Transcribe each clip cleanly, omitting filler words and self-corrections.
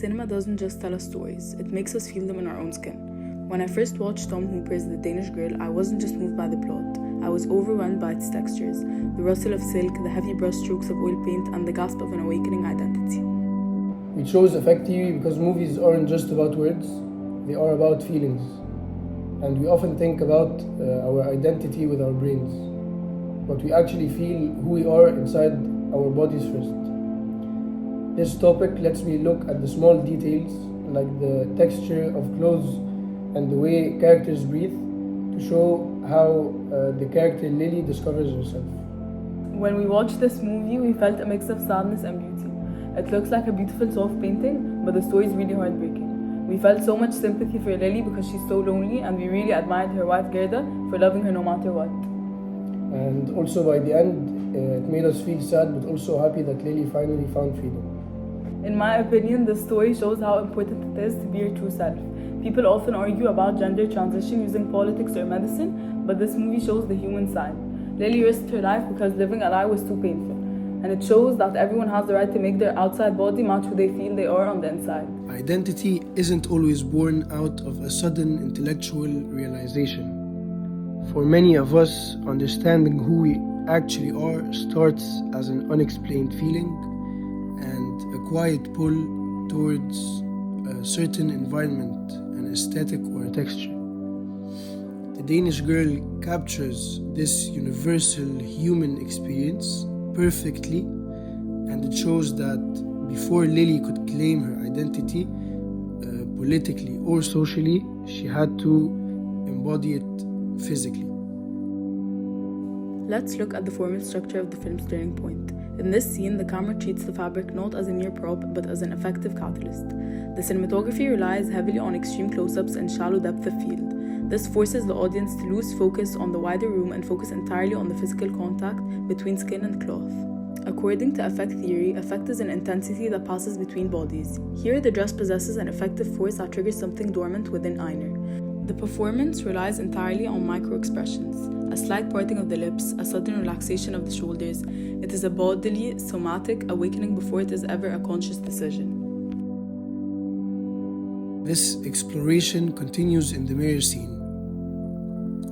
Cinema doesn't just tell us stories, it makes us feel them in our own skin. When I first watched Tom Hooper's The Danish Girl, I wasn't just moved by the plot. I was overwhelmed by its textures, the rustle of silk, the heavy brushstrokes of oil paint, and the gasp of an awakening identity. We chose affect theory because movies aren't just about words, they are about feelings. And we often think about our identity with our brains, but we actually feel who we are inside our bodies first. This topic lets me look at the small details, like the texture of clothes and the way characters breathe, to show how the character Lily discovers herself. When we watched this movie, we felt a mix of sadness and beauty. It looks like a beautiful soft painting, but the story is really heartbreaking. We felt so much sympathy for Lily because she's so lonely, and we really admired her wife Gerda for loving her no matter what. And also by the end, it made us feel sad but also happy that Lily finally found freedom. In my opinion, this story shows how important it is to be your true self. People often argue about gender transition using politics or medicine, but this movie shows the human side. Lily risked her life because living a lie was too painful. And it shows that everyone has the right to make their outside body match who they feel they are on the inside. Identity isn't always born out of a sudden intellectual realization. For many of us, understanding who we actually are starts as an unexplained feeling and a quiet pull towards a certain environment, an aesthetic or a texture. The Danish Girl captures this universal human experience perfectly, and it shows that before Lily could claim her identity, politically or socially, she had to embody it physically. Let's look at the formal structure of the film's turning point. In this scene, the camera treats the fabric not as a mere prop, but as an effective catalyst. The cinematography relies heavily on extreme close-ups and shallow depth of field. This forces the audience to lose focus on the wider room and focus entirely on the physical contact between skin and cloth. According to affect theory, affect is an intensity that passes between bodies. Here, the dress possesses an effective force that triggers something dormant within Einar. The performance relies entirely on micro-expressions. A slight parting of the lips, a sudden relaxation of the shoulders. It is a bodily, somatic awakening before it is ever a conscious decision. This exploration continues in the mirror scene.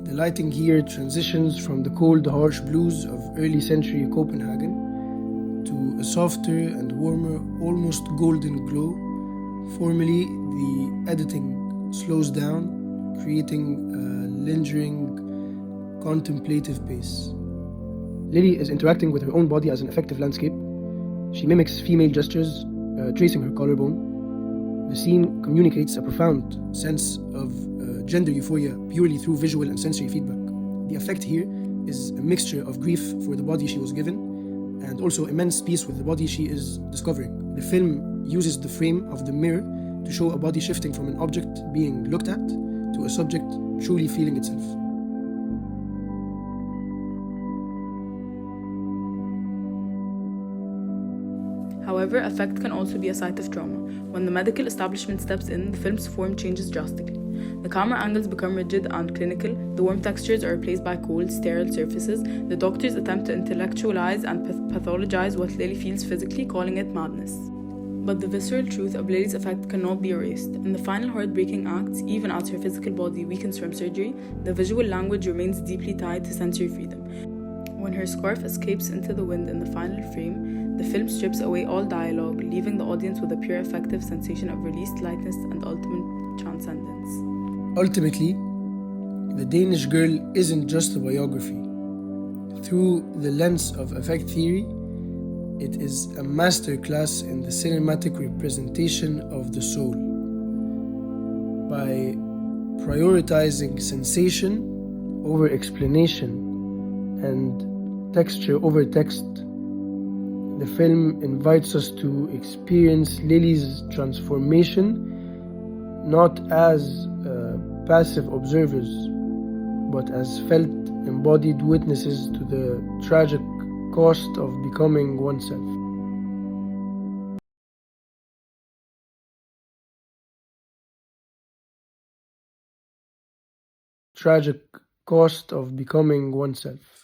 The lighting here transitions from the cold, harsh blues of early century Copenhagen to a softer and warmer, almost golden glow. Formally, the editing slows down, creating a lingering, contemplative pace. Lily is interacting with her own body as an effective landscape. She mimics female gestures, tracing her collarbone. The scene communicates a profound sense of gender euphoria purely through visual and sensory feedback. The effect here is a mixture of grief for the body she was given and also immense peace with the body she is discovering. The film uses the frame of the mirror to show a body shifting from an object being looked at to a subject truly feeling itself. However, affect can also be a site of trauma. When the medical establishment steps in, the film's form changes drastically. The camera angles become rigid and clinical, the warm textures are replaced by cold, sterile surfaces, the doctors attempt to intellectualize and pathologize what Lily feels physically, calling it madness. But the visceral truth of Lily's affect cannot be erased. In the final heartbreaking acts, even as her physical body weakens from surgery, the visual language remains deeply tied to sensory freedom. When her scarf escapes into the wind in the final frame, the film strips away all dialogue, leaving the audience with a pure affective sensation of released lightness and ultimate transcendence. Ultimately, The Danish Girl isn't just a biography. Through the lens of affect theory, it is a masterclass in the cinematic representation of the soul. By prioritizing sensation over explanation and texture over text, the film invites us to experience Lily's transformation not as passive observers, but as felt embodied witnesses to the tragic cost of becoming oneself. Tragic cost of becoming oneself.